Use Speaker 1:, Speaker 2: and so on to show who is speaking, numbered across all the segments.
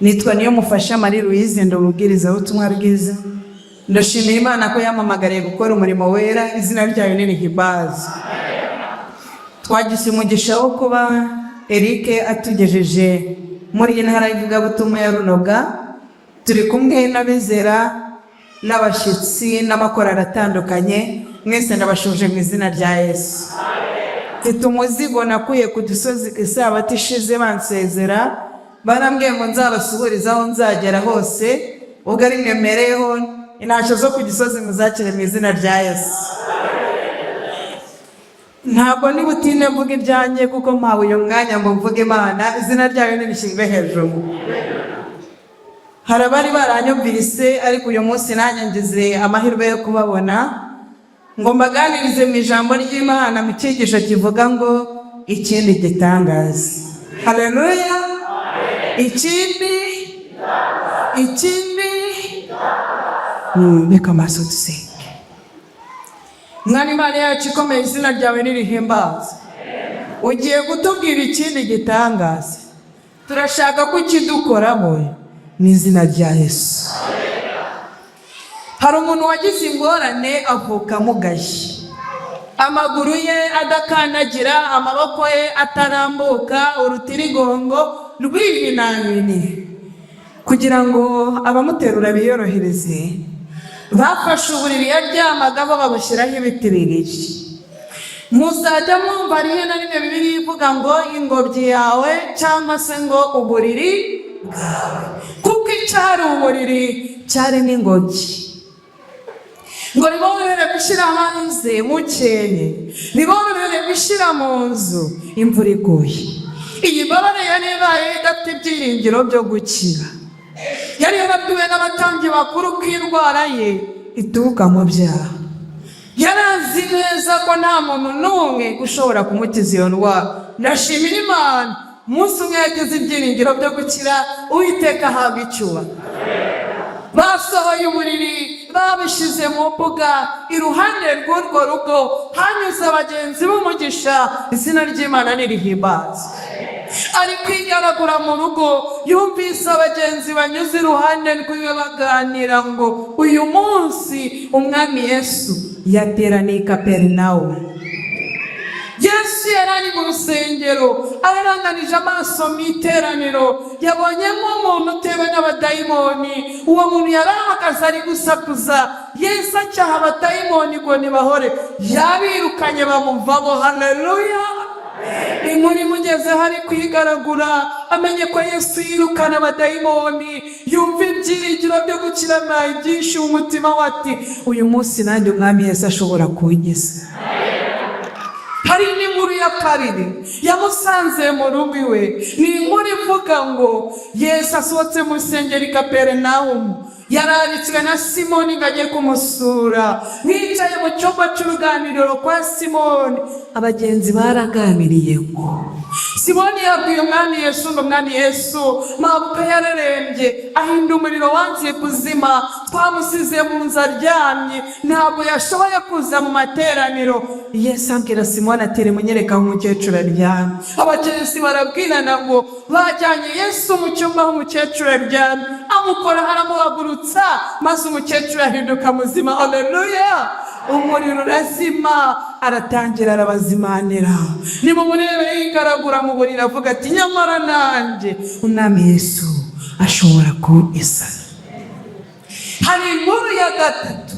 Speaker 1: Nitwa Niyomufasha Marie Louise, ndumubwiriza ubutumwa bwiza. Ndashimira Imana ko yamamagariye gukora umurimo wera, izina ryayo nirihimbaze. Twagize umugisha wo kuba Eric atugejeje muri intara y'ivugabutumwa ya Runoga. Turi kumwe n'abizera n'abashyitsi n'amakorali atandukanye. Mwese ndabashuje mu izina rya Yesu. Mfite umuzigo nakuye ku dusozi isabato ishize bansezera, barambwiye ngo nzabasuhuriza aho nzagera hose, ubwo ari nemereyeho intashyo zo ku gisozi muzakire mu izina rya Yesu. Ntabwo ni butine mvuga ibyanjye kuko mpawe uyu mwanya ngo mvuge Imana, izina ryayo nirishingwe hejuru. Hari abari baranyumvise ariko uyu munsi nanjye ngize amahirwe yo kubabona ngo mbaganirize mu ijambo ry'Imana mu cyigisho kivuga ngo ikindi gitangaza. Haleluya. Ikindi reka amaso dusenge. Mwami Imana yacu ikomeye, izina ryawe nirihimbaze. Ugiye kutubwira ikindi gitangaza, turashaka ko ukidukoramo mu izina rya Yesu. Hari umuntu wagize ingorane avuka mugaye, amaguru ye adakandagira, amaboko ye atarambuka, urutirigongo rw'ibinamini. Kugira ngo abamuterura biyorohereze, bafashe uburiri yaryamagaho babushyiraho ibiti bibiri. Muzajya mwumva rimwe na rimwe Bibiliya ivuga ngo ingobyi yawe cyangwa se ngo uburiri bwawe, kuko icyari uburiri cyari n'ingobyi. Ngo riborohere gushyira hanze mukeye, riborohere gushyira mu nzu imvura iguye. Iyi mbabare yari ibaye idafite ibyiringiro byo gukira. Yari yarabwiwe n'abatambyi bakuru ko indwara ye ituruka mu byaha. Yari azi neza ko nta muntu n'umwe ushobora kumukiza iyo ndwara. Ndashimira Imana, umunsi umwe yagize ibyiringiro byo gukira, Uwiteka ahabwa icyubahiro. Basohoye uburiri babishyize mu mbuga, iruhande rw'urwo rugo hanyuze abagenzi b'umugisha, izina ry'Imana nirihimbaze. Ari kwigaragura mu rugo, yumvise abagenzi banyuze iruhande rw'iwe baganira ngo uyu munsi Umwami Yesu yateraniye i Kaperinawumu. Yesu yari ari mu rusengero, araranganije amaso mu iteraniro, yabonyemo umuntu utewe n'abadayimoni. Uwo muntu yari ahagaze ari gusakuza, Yesu acyaha abadayimoni ngo nibahore, yabirukanye bamuvamo. Haleluya. Inkuru imugezeho ari kwigaragura, amenye ko Yesu yirukana abadayimoni, yumva ibyiringiro byo gukira byinshi mu mutima we ati uyu munsi nanjye Umwami Yesu ashobora kunkiza. Hari n'inkuru ya kabiri yamusanze mu rugo iwe. Ni inkuru ivuga ngo Yesu asohotse mu rusengero i Kaperinawumu, yararitswe na Simoni ngo ajye kumusura. Bicaye mu cyumba cy'uruganiriro kwa Simoni, abagenzi baraganiriye ngo Simoni yabwiye Umwami Yesu ngo Umwami Yesu mabuka yararembye, ahinda umuriro wangiye kuzima, twamusize mu nzu aryamye, ntabwo yashoboye kuza mu materaniro. Yesu abwira Simoni ati munyereka aho umukecuru aryamye. Abagenzi barabwirana ngo bajyanye Yesu mu cyumba aho umukecuru aryamye, amukora aramuhagurutsa, maze umukecuru ahinduka muzima. Haleluya. Umuriro urazima, aratangira arabazimanira. Nimumurebe yigaragura mu buriri avuga ati nyamara nanjye Umwami Yesu ashobora kunkiza. Hari inkuru ya gatatu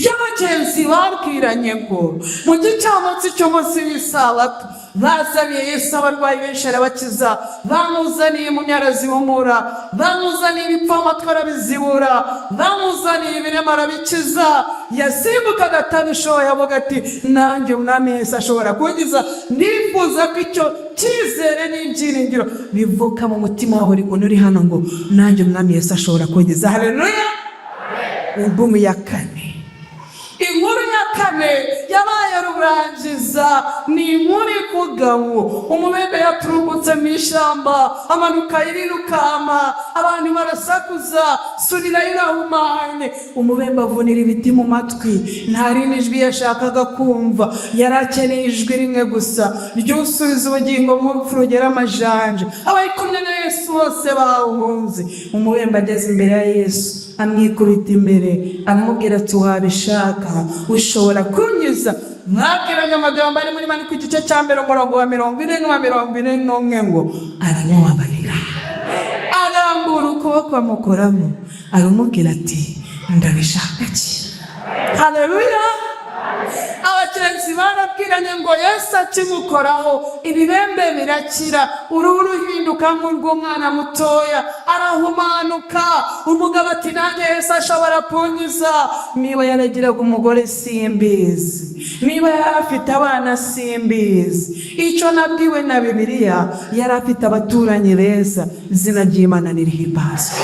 Speaker 1: y'abagenzi babwiranye ngo mu gicamunsi cy'umunsi w'isabato basabiye Yesu abarwayi benshi arabakiza, bamuzaniye umunyara zihumura, bamuzaniye ibipfamatwi arabizibura, bamuzaniye ibirema arabikiza. Yasimbukaga atabishoboye avuga ati nanjye Umwami Yesu ashobora kunkiza. Nifuza ko icyo cyizere n'ibyiringiro bivuka mu mutima wa buri muntu uri hano ngo nanjye Umwami Yesu ashobora kunkiza. Haleluya. Inkuru ya kane yabaye rurangiza. Ni inkuru ivuga ngo umubembe yaturumbutse mu ishyamba, amanuka yirirukama, abantu barasakuza, surira irahumanye. Umubembe avunira ibiti mu matwi, nta rindi jwi yashakaga kumva, yari akeneye ijwi rimwe gusa ryusubiza ubugingo mu rupfu rugera amajanja. Abari kumwe na Yesu bose bahunze. Umubembe ageze imbere ya Yesu, amwikubita imbere, amubwira ati wabishaka ushobora kunyuza. Mwakiranye amagambo ari muri Mariko igice cya mbere umurongo wa 40 ngo aramubabarira, arambura ukuboko amukoramo, aramubwira ati ndabishaka ki. Haleluya. Abakiranutsi barabwiranye ngo Yesu akimukoraho ibibembe birakira, uruhu ruhinduka nk'urw'umwana mutoya, arahumanuka. Umugabo ati nanjye Yesu ashobora kunkiza. Niba yaragiraga umugore simbizi, niba yari afite abana simbizi, icyo nabwiwe na Bibiliya yari afite abaturanyi beza. Izina ry'Imana nirihimbazwe.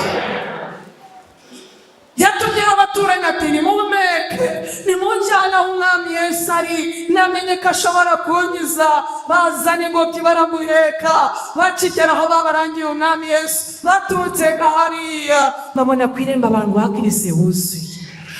Speaker 1: Yatumye abaturanyi ati nimuhumeke, nimujyana aho umwami Yesu ari, namenye ko ashobora kunkiza. Bazana ingobyi baramuheka, bakigera aho babarangiye umwami Yesu, baturutse hariya babona ku irembo abantu bakirise huzuye.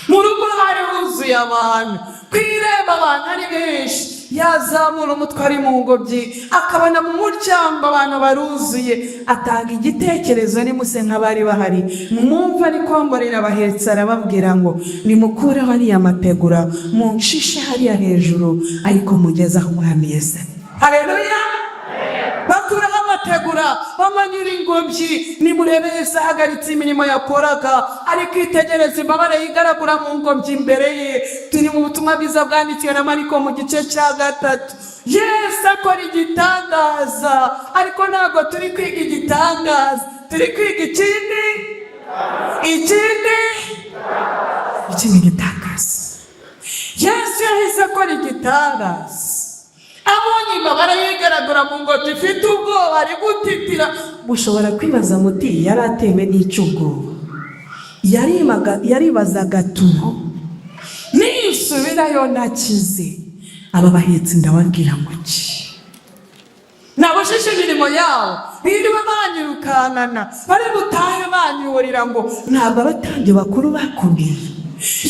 Speaker 1: Mu rugo hari huzuye abantu, ku irembo abantu ari benshi. Yazamura umutwe ari mu ngobyi, akabona mu muryango abantu baruzuye, atanga igitekerezo nimuse nk'abari bahari. Mwumva ari kwongorera abahetse, arababwira ngo nimukureho ariya mategura, munshishe hariya hejuru, ariko mugeze aho umwami Yesu. Haleluya. Bakuraho amategura, bamanyura ingobyi. Nimurebe Yesu ahagaritse imirimo yakoraga, ari kwitegereza imbabare yigaragura mu ngobyi imbere ye. Turi mu butumwa bwiza bwanditswe na Mariko mu gice cya 3. Yesu akora igitangaza, ariko ntabwo turi kwiga igitangaza, turi kwiga ikindi gitangaza. Yesu yahise akora igitangaza, abonye imbabare yigaragura mu ngobyi ifite ubwoba, ari gutitira. Mushobora kwibaza muti yari atewe n'icy'ubwoba? Yaribazaga tuno nisubirayo nakize aba bahetsi ndababwira ngo ki, nabashije imirimo yawo, biriwe banyirukanana, bari butahe banyurira ngo ntabwo abatambyi bakuru bakomeye.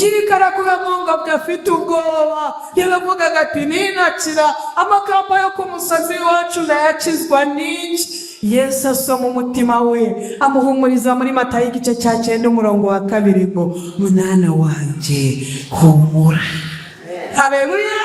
Speaker 1: Yirikarakuye mu ngobyi afite ubwoba, yaravugaga ati ninakira amagambo yo ku musozi wacu ndayakizwa n'iki. Yesu asoma umutima we, amuhumuriza muri Matayo igice cya 9 umurongo wa 2 ngo mwana wanjye humura. Haleluya.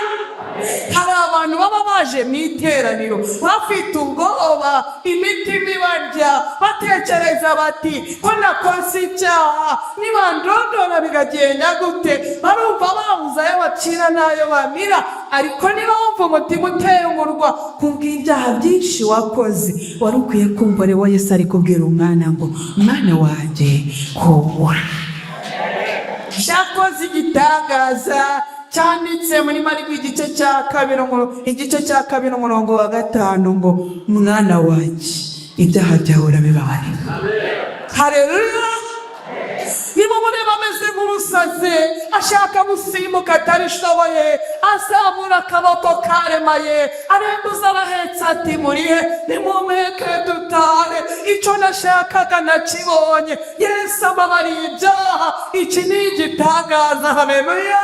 Speaker 1: Hari abantu baba baje mu iteraniro bafite ubwoba, imitima ibarya, batekereza bati ko nakoze icyaha, nibandondora bigagenda gute? Barumva babuze ayo bacira n'ayo bamira, ariko niba wumva umutima utengurwa kubw'ibyaha byinshi wakoze, wari ukwiye kumva rero Yesu ari kubwira umwana ngo mwana wanjye humura. Yakoze igitangaza cyanditse muri Mariko igice cya 2 umurongo wa 5 ngo mwana wanjye ibyaha byawe urabibabarira. Haleluya. Niba mureba ameze nk'umusazi ashaka gusimuka atarishoboye, azamura akaboko karemaye, arembuza abahetse ati murihe nimuhumeke dutahe, icyo nashakaga nakibonye. Yesu ababariye ibyaha, iki ni igitangaza. Haleluya.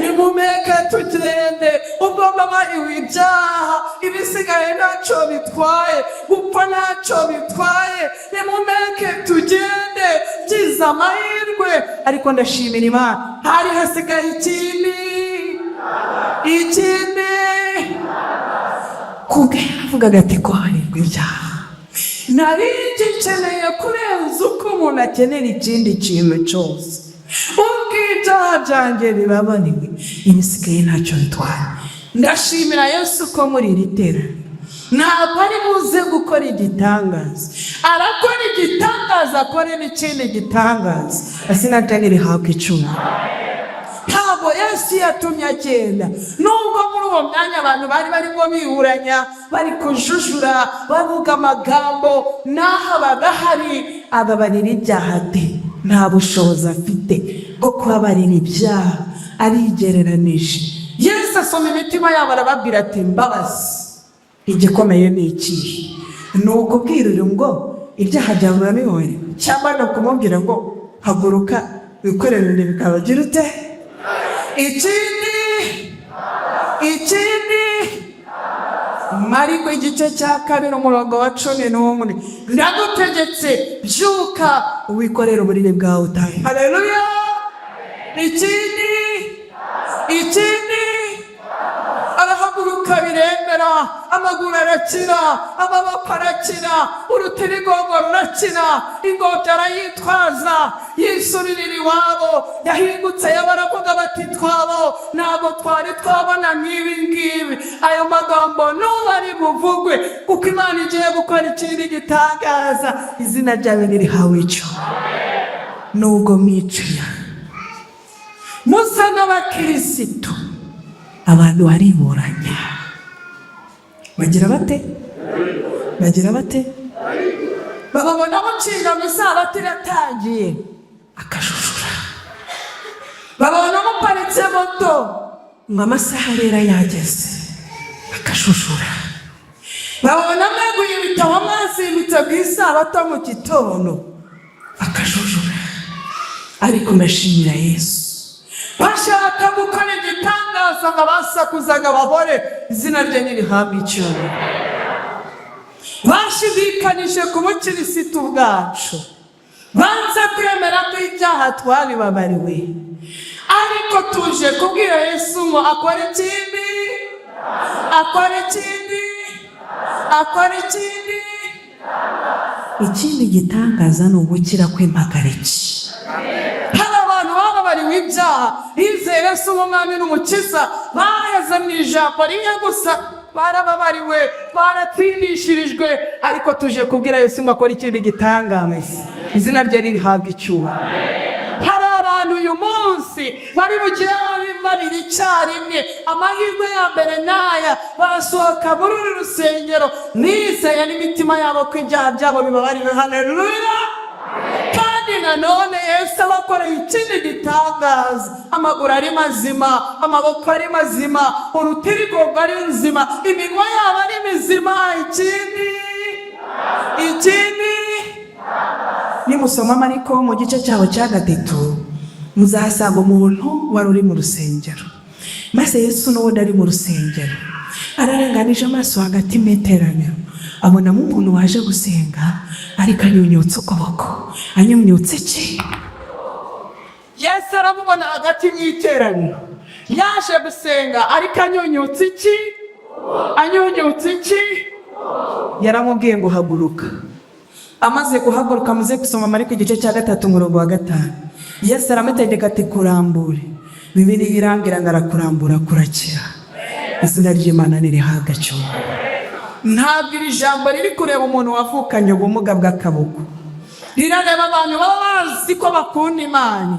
Speaker 1: Nimumeke tugende, ubwo mbabariwe ibyaha, ibisigaye ntacyo bitwaye, gupfa ntacyo bitwaye. Nimumeke tugende, byiza amahirwe. Ariko ndashimira Imana, hari hasigaye ikindi kubwe yaravugaga ati ko harirwa ibyaha. Nari ngikeneye kurenza uko umuntu akenera ikindi kintu cyose. Ubw'ibyaha byanjye bibabariwe, ibisigaye ntacyo bitwaye. Ndashimira Yesu ko muri iri teraniro ntabwo ari buze gukora igitangaza, arakora igitangaza, akore n'ikindi gitangaza. Asinatanga rihabwa icumi. Ntabwo Yesu yatumye agenda, nubwo muri uwo mwanya abantu bari barimo bihuranya, bari kujujura, bavuga amagambo, naho bagahari ababarira ibyaha bye. Nta bushobozi afite bwo kubabarira ibyaha, arigereranije asoma imitima yabo arababwira ati mbabazi igikomeye ni iki? Ni ukubwirira ngo ibyaha byawe urabibonye, cyangwa ni ukumubwira ngo haguruka wikorere ibintu bikabagira ute? Ikindi Mariko igice cya 2 umurongo wa 11, ndagutegetse byuka wikorere uburiri bwawe utahe. Haleluya! Ikindi arahaguruka biremera, amaguru arakira, amaboko arakira, urutirigongo rurakira, ingobyi arayitwaza, yisubirira iwabo. Yahingutse baravuga bati twabo ntabwo twari twabona nk'ibi ngibi. Ayo magambo n'ubu ari buvugwe, kuko Imana igiye gukora ikindi gitangaza. Izina ryawe nirihawe icyo. Nubwo mwiciye musa n'abakirisitu, abantu bariburanya. Bagira bate? Babona mucinga mu isabato iratangiye akajujura. Babona muparitse moto ngo amasaha rero yageze akajujura. Babona mweguye ibitabo mwasimbitse bw'isabato mu gitondo akajujura. Ariko ndashimira Yesu, bashaka gukora igitangaza ngo basakuzaga abagore, izina rye nirihabwe icyubahiro. Bashidikanije ku bukirisitu bwacu, banze kwemera ko ibyaha twabibabariwe. Ariko tuje kubwira Yesu ngo akora ikindi gitangaza ni ugukira kw'impagariki. Hari abantu bababariwe ibyaha, bizeye Yesu nk'umwami n'umukiza, baheze mu ijambo rimwe gusa, barababariwe, baratsindishirijwe. Ariko tuje kubwira Yesu ngo akora ikindi gitangaza, izina rye ririhabwa icyubahiro. Hari abantu uyu munsi bari bugire babiri icyarimwe, amahirwe ya mbere n'aya, basohoka muri uru rusengero nizeye n'imitima yabo ko ibyaha byabo bibabariwe. Haleluya! Kandi nanone Yesu abakoreye ikindi gitangaza, amaguru ari mazima, amaboko ari mazima, urutirigongo ari ruzima, iminwa yabo ari mizima. Ikindi nimusoma Mariko mu gice cyaho cya 3, muzahasanga umuntu wari uri mu rusengero. Maze Yesu n'ubundi ari mu rusengero, ararenganije amaso hagati mu iteraniro, abonamo umuntu waje gusenga, ariko anyunyutse ukuboko. Anyunyutse iki? Yesu aramubona hagati mu iteraniro, yaje gusenga, ariko anyunyutse iki? Yaramubwiye ngo haguruka. Amaze guhaguruka, muze gusoma Mariko igice cya 3 umurongo wa 5. Yesu aramutegeka ati kurambure. Bibiliya irambwira ngo arakurambura kurakira. Izina ry'Imana nirihabwa icyubahiro. Ntabwo iri jambo riri kureba umuntu wavukanye ubumuga bw'akaboko, rirareba abantu baba bazi ko bakunda Imana,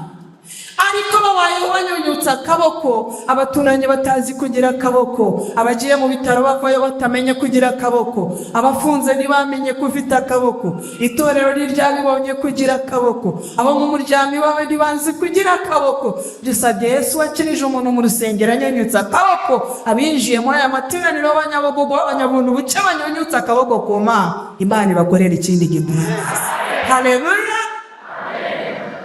Speaker 1: ariko babayeho banyunyutse akaboko. Abaturanye batazi kugira akaboko, abagiye mu bitaro bavayo batamenye kugira akaboko, abafunze ntibamenye ko ufite akaboko, itorero ntiryabibonye kugira akaboko, abo mu muryango iwawe ntibazi kugira akaboko. Dusabye Yesu wakirije umuntu mu rusengero anyunyutse akaboko, abinjiye muri aya materaniro b'abanyabugugu, abanyabuntu buke banyunyutse akaboko ku Mana, Imana ibakorera ikindi gitangaza. Haleluya!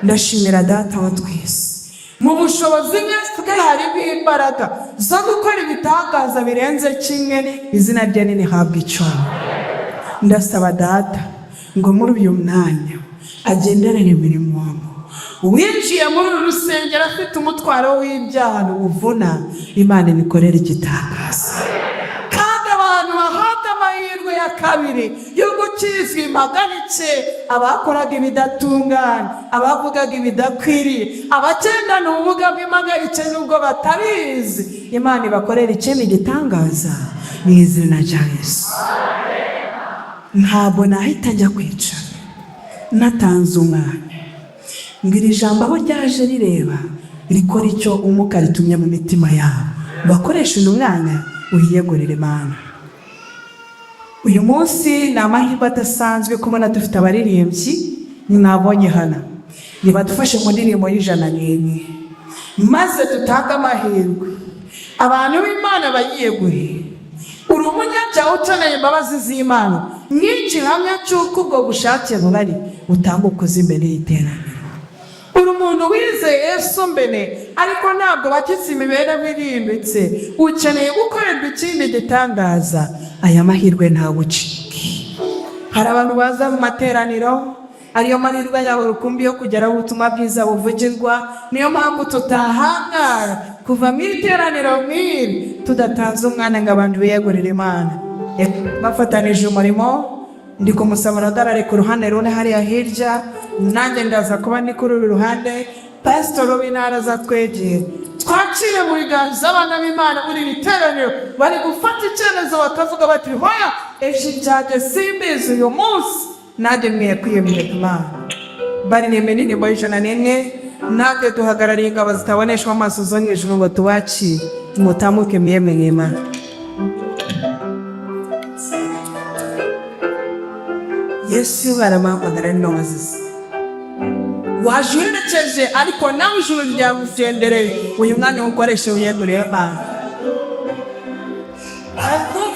Speaker 1: Ndashimira Data wa twese, mu bushobozi bwe harimo imbaraga zo gukora ibitangaza birenze kimwe. Izina rye nirihabwa icyubahiro. Ndasaba Data ngo muri uyu mwanya agenderere imirimo, uwinjiye muri uru rusengero afite umutwaro w'ibyaha n'ubuvuna, Imana imikorere igitangaza. Kandi abantu bahabwa amahirwe ya kabiri yo gukizwa impagarike, abakoraga ibidatungana, abavugaga ibidakwiriye, abagendana ubumuga bw'impagarike nubwo batabizi, Imana ibakorera ikindi gitangaza mu izina rya Yesu. Ntabwo nahita njya kwicara natanze umwanya ngo iri jambo aho ryaje rireba rikora icyo umwuka ritumye mu mitima yabo, bakoresha uyu mwanya uyiyegurire Imana. Uyu munsi ni amahirwe adasanzwe kubona dufite abaririmbyi mwabonye hano, nibadufashe mu ndirimbo y'101, maze dutange amahirwe abantu b'Imana bayiyeguriye. Uri umunyabyaha ukeneye imbabazi z'Imana, nk'igihamya cy'uko ubwo bushake buhari utambuka uza imbere y'iteraniro. Uri umuntu wizeye Yesu mbere ariko ntabwo wakize imibereho irimbitse, ukeneye gukorerwa ikindi gitangaza, aya mahirwe ntawucike. Hari abantu baza mu materaniro, ariyo mahirwe yawe rukumbi yo kugeraho ubutumwa bwiza buvugirwa. Niyo mpamvu tutahangara kuva mu iteraniro nk'iri tudatanze umwanya ngo abantu biyegurire Imana. Bafatanije umurimo, ndi kumusaba ahagarare ku ruhande rune hariya hirya, nanjye ndaza kuba ni kuri uru ruhande. Pasitoro w'intara azatwegera, twakire mu biganza abana b'Imana muri iri teraniro bari gufata icyemezo bakavuga bati hoya ejo ibyaje simbizi uyu munsi nanjye mwiye kwiyemera Imana. Baririmbe indirimbo y'101, natwe duhagarariye ingabo zitaboneshwa amaso zo mu ijuru ngo tubakire mutamuke mwiyemeye Imana. Yesu baramuhamagara n'intumwa ze. Waje urekeje ariko nawe ijuru ryagusendereye, uyu mwanya ukoreshe wiyegurire Imana.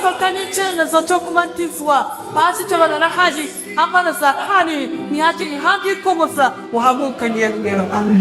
Speaker 1: Fatanya icyemezo cyo kubatizwa, pasitoro barahari, amaraso ahari, ntihagire ihandi ikomoza, uhaguruke wiyegurire Imana.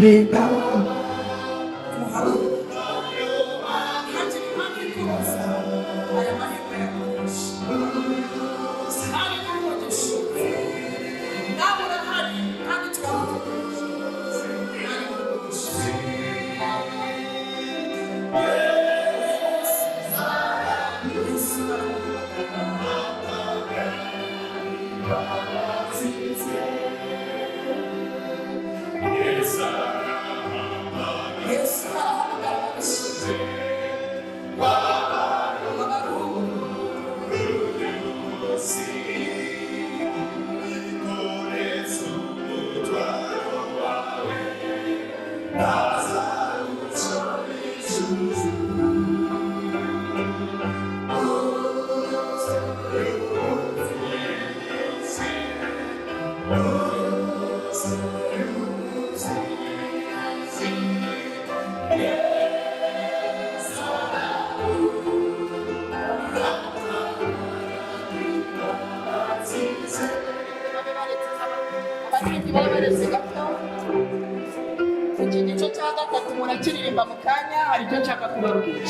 Speaker 1: Murakiririmba mu kanya, hari icyo nshaka kubarukira.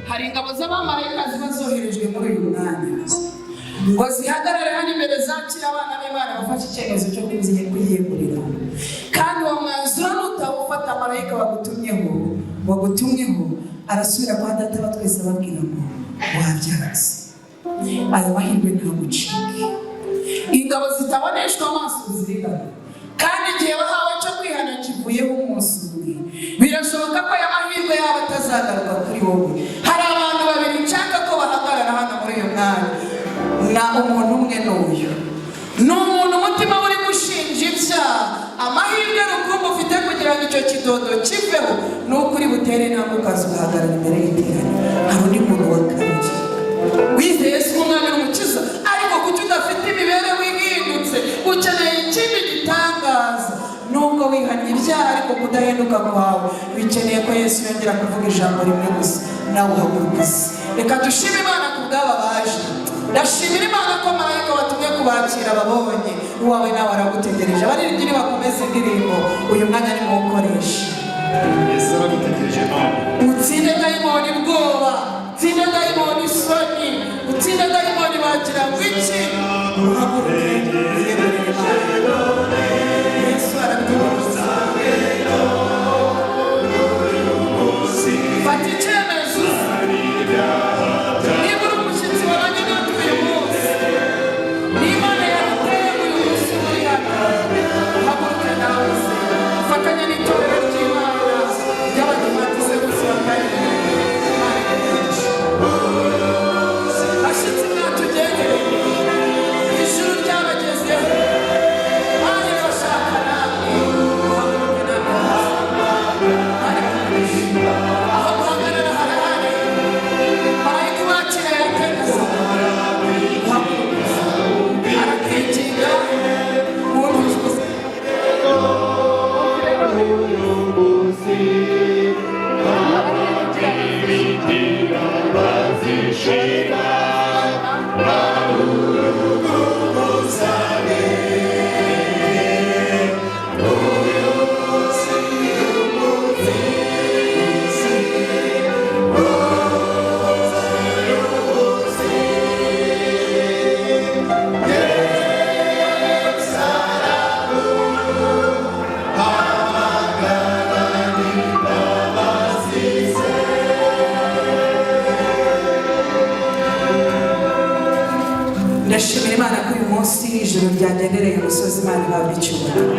Speaker 1: Hari ingabo z'abamarayika ziba zoherejwe muri uyu mwanya ngo zihagarare hano imbere zakira abana b'Imana bafashe icyemezo cyo kuyiyegurira. Kandi uwo mwanzuro nutawufata, marayika wagutumyeho arasubira kwa Data wa twese ababwira ngo wabyanze. Aya mahirwe ntagucike. Ingabo zitaboneshwa amaso zirigana, kandi igihe wahawe cyo kwihana kivuyeho umunsi umwe, birashoboka ko aya mahirwe yaba atazagaruka kuri wowe. Hari abantu babiri nshaka ko bahagarara hano muri uyu mwanya, na umuntu umwe n'uyu ni umuntu umutima uri gushinja ibyaha. Amahirwe rukumbi ufite kugira ngo icyo kidodo kiveho ni ukuri butere intambwe ukaza ugahagarara imbere y'iteraniro. Hari undi muntu wa kabiri wizeye Yesu nk'umwami n'umukiza, ariko kuki udafite imibereho ihindutse, ukeneye ikindi gitangaza. Nubwo wihannye ibyaha ariko kudahinduka kwawe bikeneye ko Yesu yongera kuvuga ijambo rimwe gusa, nawe uhagurukize. Reka dushime Imana ku bw'aba baje. Ndashimira Imana ko marayika watumye kubakira ababonye, uwawe nawe aragutegereje. Abaririmbyi nibakomeze indirimbo, uyu mwanya nimuwukoreshe.
Speaker 2: Yesu aragutegereje Mana.
Speaker 1: Utsinde dayimoni ubwoba, utsinde dayimoni isoni, utsinde dayimoni bagira ngo iki. Uhaguruke wiyegurire Imana. Yesu aragutegereje. Fata icyemezo. Niba uri umushyitsi wabanye natwe uyu munsi, n'Imana yaguteye uyu munsi uri hano, uhaguruke nawe se ufatanye n'itorero ry'Imana ry'Abadivantisite b'umunsi wa karindwi. Bashyitsi mwatugendereye, ijuru ryabagezeho. ijoro ryagendereye umusozi Imana ihabwa icyubahiro.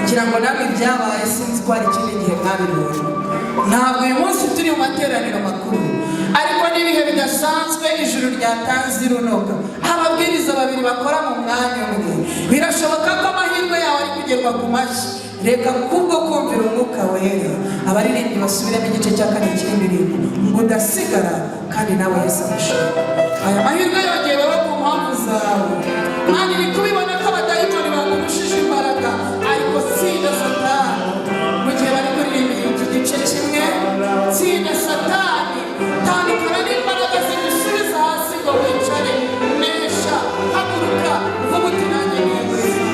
Speaker 1: Ngira ngo namwe ibyabaye sinzi ko hari ikindi gihe mwabibonye. Ntabwo uyu munsi turi mu materaniro makuru, ariko n'ibihe bidasanzwe ijuru ryatanze irunoga. Ababwiriza babiri bakora mu mwanya umwe, birashoboka ko amahirwe yawe ari kugerwa ku mashyi. Reka kubwo kumvira umwuka wera abaririmbyi basubiramo igice cya 4 cy'indirimbo ngo udasigara kandi nawe Yesu amushaka. Aya mahirwe yongeweho ku mpamvu zawe. Kandi ni kubibona ko abadayimoni bakurushije imbaraga, ariko tsinda Satani. Mu gihe bari kuririmba iki gice kimwe, tsinda Satani, tandukana n'imbaraga zigusubiza hasi ngo wicare. Nesha, haguruka, uvuga uti nanjye niyegurira.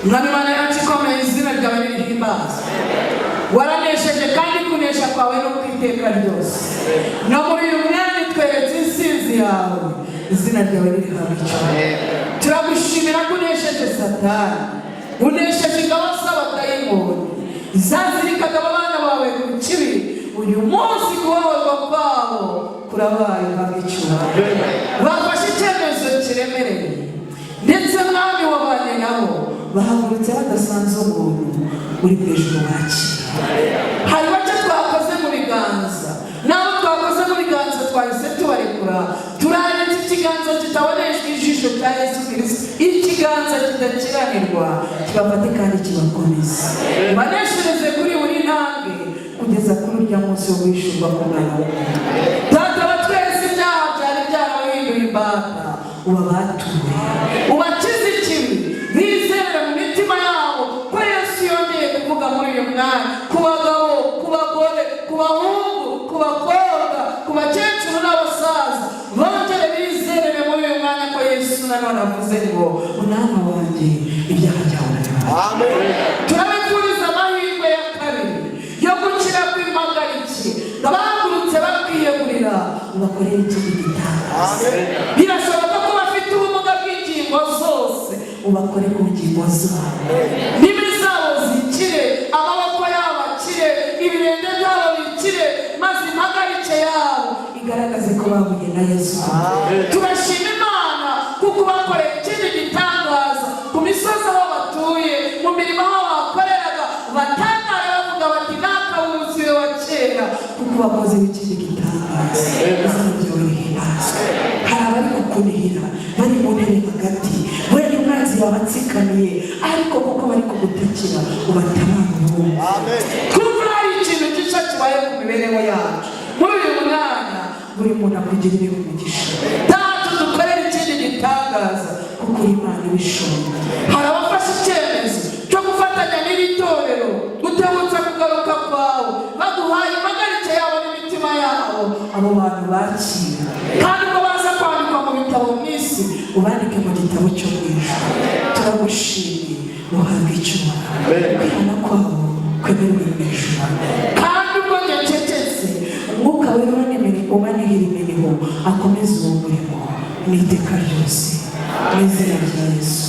Speaker 1: Mwami Mana yacu ikomeye, izina ryawe nirihimbaza. Waranesheje kandi kunesha kwawe no kwiteka ryose. No muri uyu mwanya tweretse insinzi yawe, izina ryawe nirihabwa icyubahiro. Turagushimira ko unesheje Satani, unesheje ingabo z'abadayimoni zazirikaga abana bawe ku kibi. Uyu munsi kubabarwa kwabo kurabaye uhabwa icyubahiro. Bafashe icyemezo kiremereye, ndetse mwami wabanye nabo bahagurutse badasanze umuntu uri ku ijuru wakira. Hari bake twakoze mu biganza, nabo twakoze mu biganza twahise tubarekura. Turaretse ikiganza kitaboneshwa ijisho cya Yesu Kristo, ikiganza kidakiranirwa, kibafate kandi kibakomeze. Baneshereze kuri buri ntambwe kugeza kuri urya munsi wo guhishurwa ku mwana w'umuntu. Data wa twese, ibyaha byari byarabahinduye imbata, ubabatuye, ubakize ikibi, bizere mu mitima yabo ko Yesu yongeye kuvuga muri uyu mwanya ku bagabo, ku bagore, ku bahungu, ku bakobwa, ku bakecuru n'abasaza. Bongere bizere muri uyu mwanya ko Yesu nanone avuze ngo umwana wanjye ibyaha byawe narabibabaye. Turabifuriza amahirwe ya kabiri yo gukira kw'impagarike. Abahagurutse bakwiyegurira ubakorera ikindi gitangaza. Birashoboka ko bafite ubumuga bw'ingingo zose, ubakore ku ngingo zabo. Indimi zabo zikire, amaboko yabo akire, ibirenge byabo bikire, maze impagarike yabo igaragaze ko bahuye na Yesu. Turashima Imana kuko bakoreye ikindi gitangaza ku misozi aho batuye, mu mirimo aho bakoreraga. Batangara bavuga bati naka wuzuye wa kera, kuko bakoze ikindi gitangaza. Hari abari kukunihira, bari mu ntebe hagati, wenda umwanzi yabatsikamiye, ariko kuko bari kugutakira ubatabara. Twumva hari ikintu gishya kibaye ku mibereho yacu muri uyu mwanya. Buri muntu akugirire umugisha. Data, dukorere ikindi gitangaza kuko Imana ibishoboye. Hari abafashe icyemezo cyo gufatanya n'iri torero gutebutsa kugaruka kwawe, baguhaye impagarike yabo n'imitima yabo. Abo bantu bakira kandi ko baza kwandikwa mu bitabo ubandike mu gitabo cyo mu ijuru. Turagushimiye uhabwe icyubahiro, kwihana kwawe kwemerwe mu ijuru. Kandi ubwo ngececetse umwuka wera ubanihira imirimo akomeze uwo murimo n'iteka ryose mu izina rya Yesu.